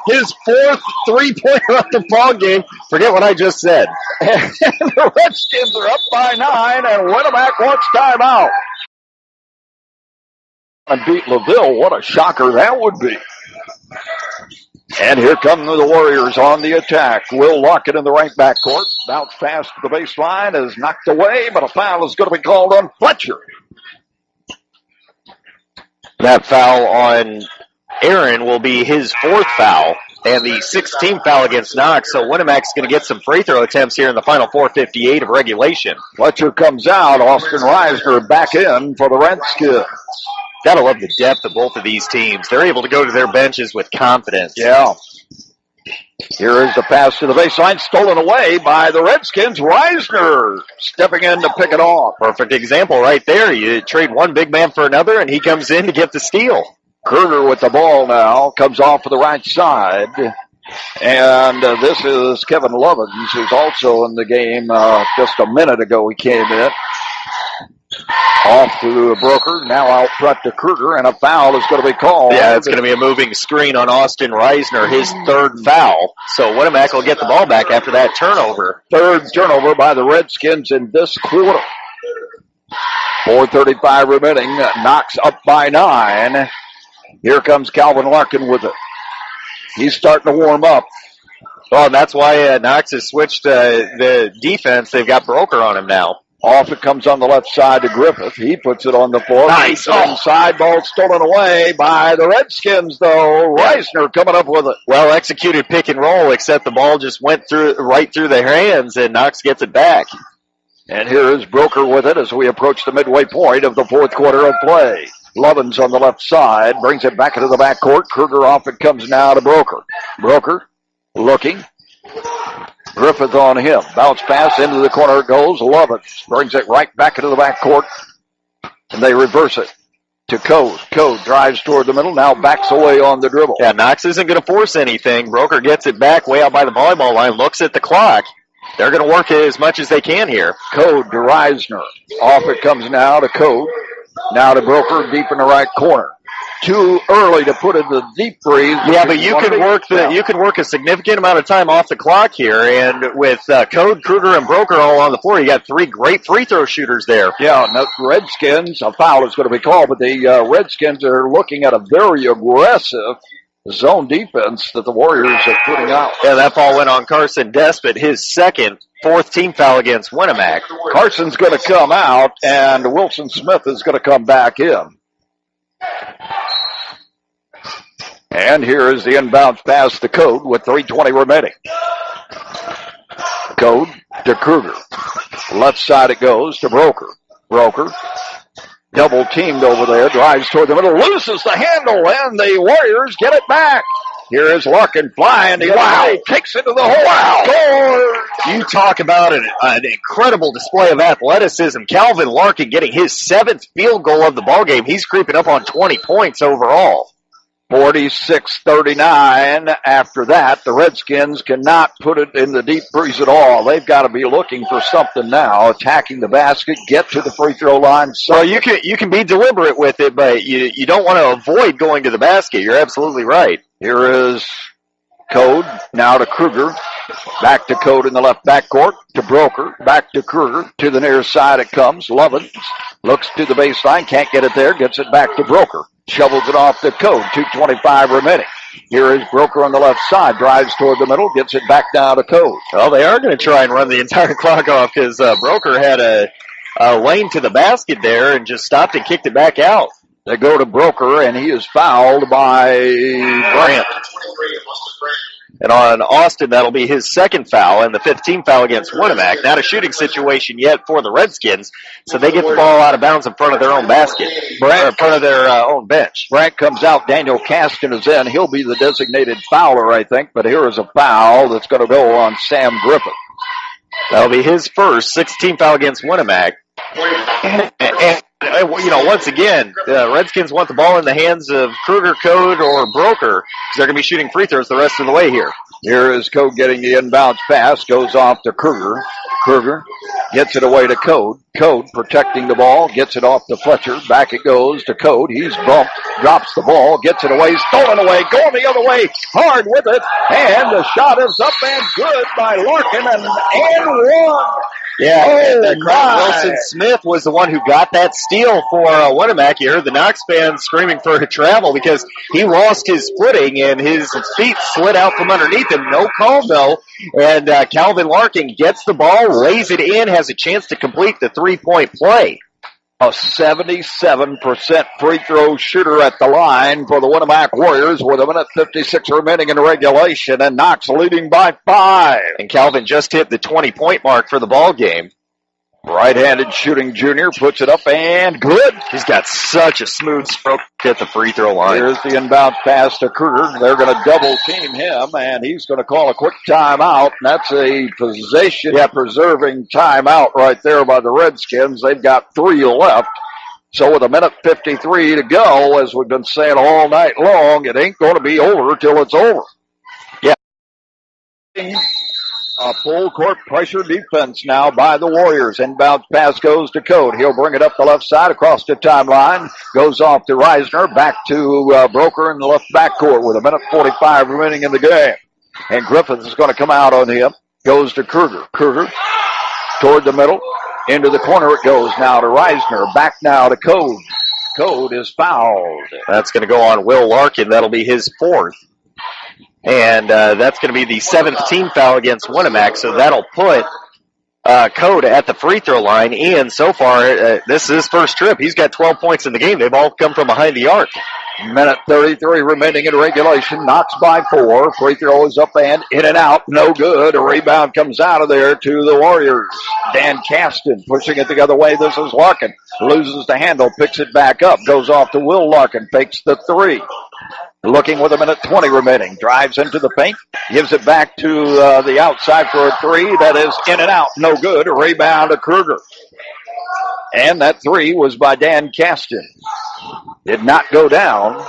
His 4th three-pointer of the ball game. Forget what I just said. And the Redskins are up by 9, and Winamac wants timeout. And beat LaVille. What a shocker that would be. And here come the Warriors on the attack. Will Larkin in the right backcourt. Bounce pass to the baseline is knocked away, but a foul is going to be called on Fletcher. That foul on Aaron will be his 4th foul and the 16th foul against Knox. So Winamac's going to get some free throw attempts here in the final 4:58 of regulation. Fletcher comes out. Austin Reisner back in for the Redskins. Gotta love the depth of both of these teams. They're able to go to their benches with confidence. Yeah. Here is the pass to the baseline, stolen away by the Redskins. Reisner stepping in to pick it off. Perfect example right there. You trade one big man for another, and he comes in to get the steal. Kruger with the ball now, comes off to the right side. And this is Kevin Lovins, who's also in the game just a minute ago he came in. Off to Broker, now out front to Kruger, and a foul is going to be called. Yeah, it's going to be a moving screen on Austin Reisner, his third foul. So Winamac will get the ball back after that turnover. Third turnover by the Redskins in this quarter. 4:35 remaining. Knox up by 9. Here comes Calvin Larkin with it. He's starting to warm up. Well, and that's why Knox has switched the defense. They've got Broker on him now. Off it comes on the left side to Griffith. He puts it on the floor. Nice. Inside ball stolen away by the Redskins, though. Reisner coming up with it. Well executed pick and roll, except the ball just went right through their hands, and Knox gets it back. And here is Broker with it as we approach the midway point of the fourth quarter of play. Lovins on the left side brings it back into the backcourt. Kruger off it comes now to Broker. Broker looking. Griffith on him. Bounce pass into the corner it goes. Lovins brings it right back into the backcourt. And they reverse it to Code. Code drives toward the middle. Now backs away on the dribble. Yeah, Knox isn't going to force anything. Broker gets it back way out by the volleyball line. Looks at the clock. They're going to work it as much as they can here. Code to Reisner. Off it comes now to Code. Now to Broker deep in the right corner. Too early to put in the deep freeze. Yeah, but you can work a significant amount of time off the clock here, and with Code, Kruger, and Broker all on the floor, you got 3 great free throw shooters there. Yeah, and the Redskins, a foul is going to be called, but the Redskins are looking at a very aggressive zone defense that the Warriors are putting out. Yeah, that ball went on Carson Despot, his second, 4th team foul against Winamac. Carson's going to come out, and Wilson Smith is going to come back in. And here is the inbounds pass to Code with 3:20 remaining. Code to Kruger. Left side it goes to Broker. Broker double teamed over there, drives toward the middle, loses the handle, and the Warriors get it back. Here is Larkin flying. Wow. Takes it to the hole. Wow. Score. You talk about an incredible display of athleticism. Calvin Larkin getting his 7th field goal of the ballgame. He's creeping up on 20 points overall. 46-39. After that, the Redskins cannot put it in the deep freeze at all. They've got to be looking for something now, attacking the basket, get to the free throw line. Well, you can be deliberate with it, but you don't want to avoid going to the basket. You're absolutely right. Here is Code, now to Kruger. Back to Code in the left backcourt, to Broker, back to Kruger. To the near side it comes. Lovins looks to the baseline, can't get it there, gets it back to Broker. Shovels it off to Code, 2:25 remaining. Here is Broker on the left side, drives toward the middle, gets it back down to Code. Well, they are going to try and run the entire clock off because Broker had a lane to the basket there and just stopped and kicked it back out. They go to Broker, and he is fouled by Grant. And on Austin, that'll be his 2nd foul and the 5th team foul against Winamac. Not a shooting situation yet for the Redskins, so they get the ball out of bounds in front of their own basket, or in front of their own bench. Brant comes out. Daniel Caston is in. He'll be the designated fouler, I think, but here is a foul that's going to go on Sam Griffith. That'll be his first 6th team foul against Winamac. And once again, the Redskins want the ball in the hands of Kruger, Code, or Broker because they're going to be shooting free throws the rest of the way here. Here is Code getting the inbounds pass, goes off to Kruger. Kruger gets it away to Code. Code protecting the ball, gets it off to Fletcher. Back it goes to Code. He's bumped, drops the ball, gets it away, stolen away, going the other way, hard with it, and the shot is up and good by Larkin, and one. Yeah, Wilson Smith was the one who got that steal for Winamac. You heard the Knox fans screaming for a travel because he lost his footing and his feet slid out from underneath him. No call, though. And Calvin Larkin gets the ball, lays it in, has a chance to complete the 3-point play. A 77% free throw shooter at the line for the Winamac Warriors with 1:56 remaining in regulation, and Knox leading by 5. And Calvin just hit the 20-point mark for the ball game. Right-handed shooting junior puts it up and good. He's got such a smooth stroke at the free throw line. Here's the inbound pass to Kruger. They're going to double team him, and he's going to call a quick timeout. And that's a possession-preserving timeout right there by the Redskins. They've got 3 left. So with 1:53 to go, as we've been saying all night long, it ain't going to be over till it's over. Yeah. A full court pressure defense now by the Warriors. Inbound pass goes to Code. He'll bring it up the left side across the timeline. Goes off to Reisner. Back to Broker in the left backcourt with 1:45 remaining in the game. And Griffith is going to come out on him. Goes to Kruger. Kruger toward the middle. Into the corner it goes now to Reisner. Back now to Code. Code is fouled. That's going to go on Will Larkin. That'll be his fourth. And that's going to be the seventh team foul against Winamac, so that'll put Code at the free throw line. Ian, so far, this is his first trip. He's got 12 points in the game. They've all come from behind the arc. Minute 33 remaining in regulation. Knox by 4. Free throw is up and in and out. No good. A rebound comes out of there to the Warriors. Dan Caston pushing it the other way. This is Larkin. Loses the handle. Picks it back up. Goes off to Will Larkin. Fakes the three. Looking with 1:20 remaining. Drives into the paint. Gives it back to the outside for a three. That is in and out. No good. A rebound to Kruger. And that three was by Dan Caston. Did not go down.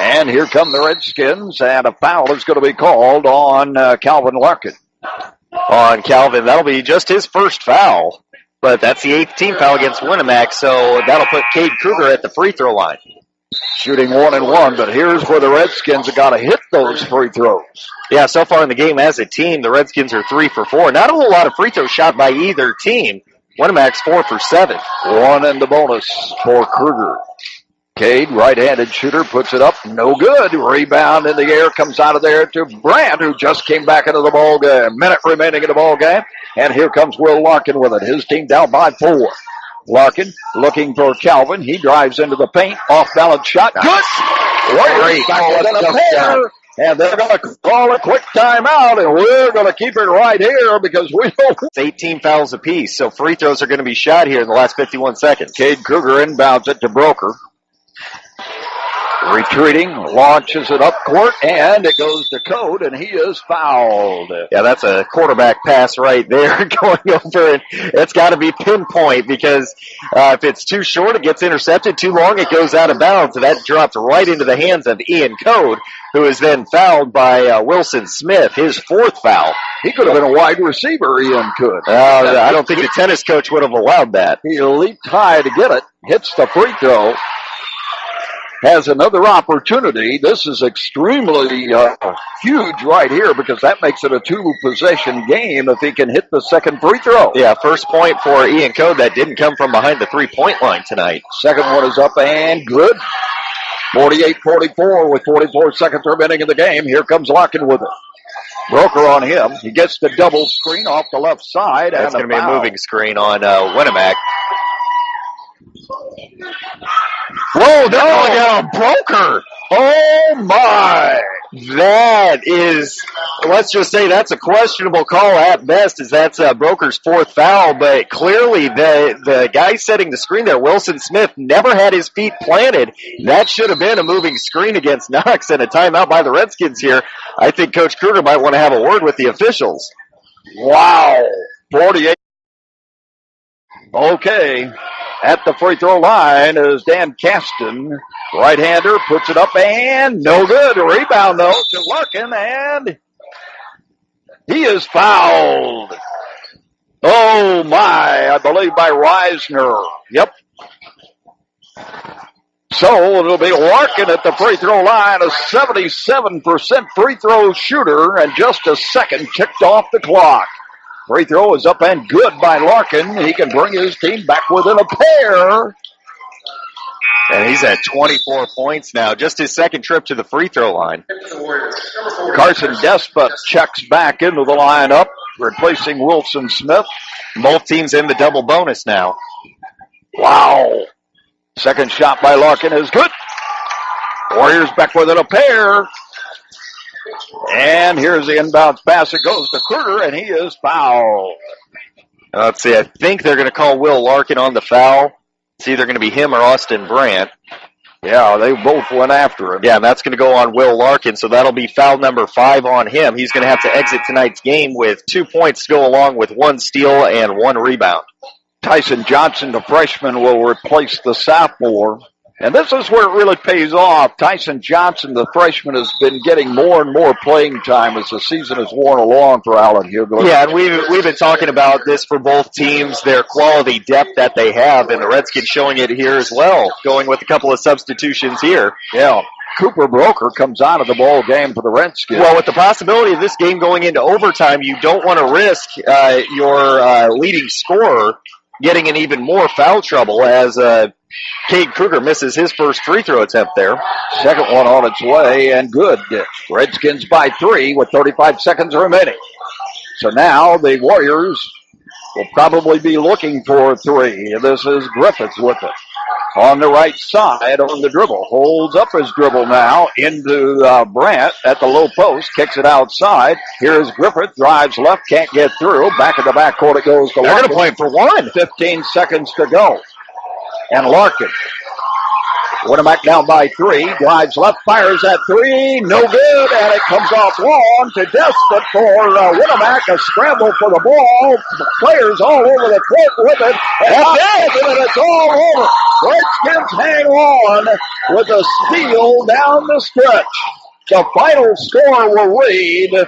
And here come the Redskins. And a foul is going to be called on Calvin Larkin. On Calvin, that'll be just his first foul. But that's the 8th team foul against Winamac, so that'll put Cade Kruger at the free throw line. Shooting 1-1, but here's where the Redskins have got to hit those free throws. Yeah, so far in the game as a team, the Redskins are 3 for 4. Not a whole lot of free throws shot by either team. Winamac's 4 for 7. One in the bonus for Kruger. Cade, right-handed shooter, puts it up. No good. Rebound in the air, comes out of there to Brandt, who just came back into the ball game. Minute remaining in the ball game, and here comes Will Larkin with it. His team down by 4. Larkin looking for Calvin. He drives into the paint. Off-balance shot. Good! Warriors back within a pair. And they're going to call a quick timeout, and we're going to keep it right here because we don't. It's 18 fouls apiece, so free throws are going to be shot here in the last 51 seconds. Cade Kruger inbounds it to Broker. Retreating, launches it up court, and it goes to Code, and he is fouled. Yeah, that's a quarterback pass right there going over, and it's got to be pinpoint because if it's too short, it gets intercepted. Too long, it goes out of bounds, and that drops right into the hands of Ian Code, who is then fouled by Wilson Smith, his 4th foul. He could have been a wide receiver, Ian could. I don't think the tennis coach would have allowed that. He leaped high to get it, hits the free throw. Has another opportunity. This is extremely huge right here because that makes it a 2-possession game if he can hit the second free throw. Yeah, first point for Ian Code that didn't come from behind the 3-point line tonight. Second one is up and good. 48-44 with 44 seconds remaining in the game. Here comes Larkin with it. Broker on him. He gets the double screen off the left side. That's going to be a moving screen on Winamac. Whoa, they're a Broker. Oh, my. That is, let's just say that's a questionable call at best, as that's Broker's 4th foul, but clearly the guy setting the screen there, Wilson Smith, never had his feet planted. That should have been a moving screen against Knox, and a timeout by the Redskins here. I think Coach Kruger might want to have a word with the officials. Wow. 48. Okay. At the free throw line is Dan Caston. Right-hander puts it up and no good. A rebound, though, to Larkin, and he is fouled. Oh, my. I believe by Reisner. Yep. So it'll be Larkin at the free throw line, a 77% free throw shooter, and just a second ticked off the clock. Free throw is up and good by Larkin. He can bring his team back within a pair. And he's at 24 points now. Just his second trip to the free throw line. Carson Despot checks back into the lineup, replacing Wilson Smith. Both teams in the double bonus now. Wow. Second shot by Larkin is good. Warriors back within a pair. And here's the inbounds pass. It goes to Kruger, and he is fouled. Let's see. I think they're going to call Will Larkin on the foul. It's either going to be him or Austin Brandt. Yeah, they both went after him. Yeah, and that's going to go on Will Larkin, so that'll be foul number 5 on him. He's going to have to exit tonight's game with 2 points to go along with 1 steal and 1 rebound. Tyson Johnson, the freshman, will replace the sophomore. And this is where it really pays off. Tyson Johnson, the freshman, has been getting more and more playing time as the season has worn along for Allen Hugler. Yeah, and we've been talking about this for both teams, their quality depth that they have, and the Redskins showing it here as well, going with a couple of substitutions here. Yeah. Cooper Broker comes out of the ball game for the Redskins. Well, with the possibility of this game going into overtime, you don't want to risk your leading scorer getting in even more foul trouble as Cade Kruger misses his first free throw attempt there. Second one on its way, and good. Redskins by 3 with 35 seconds remaining. So now the Warriors will probably be looking for a 3. This is Griffiths with it. On the right side on the dribble. Holds up his dribble now into Brandt at the low post. Kicks it outside. Here's Griffith. Drives left. Can't get through. Back in the backcourt it goes to Larkin. They're going to play him for one. 15 seconds to go. And Larkin. Winamac down by 3. Drives left. Fires at 3. No good. And it comes off long to Despot for Winamac. A scramble for the ball. Players all over the court with it. And it's all over. Redskins hang on with a steal down the stretch. The final score will read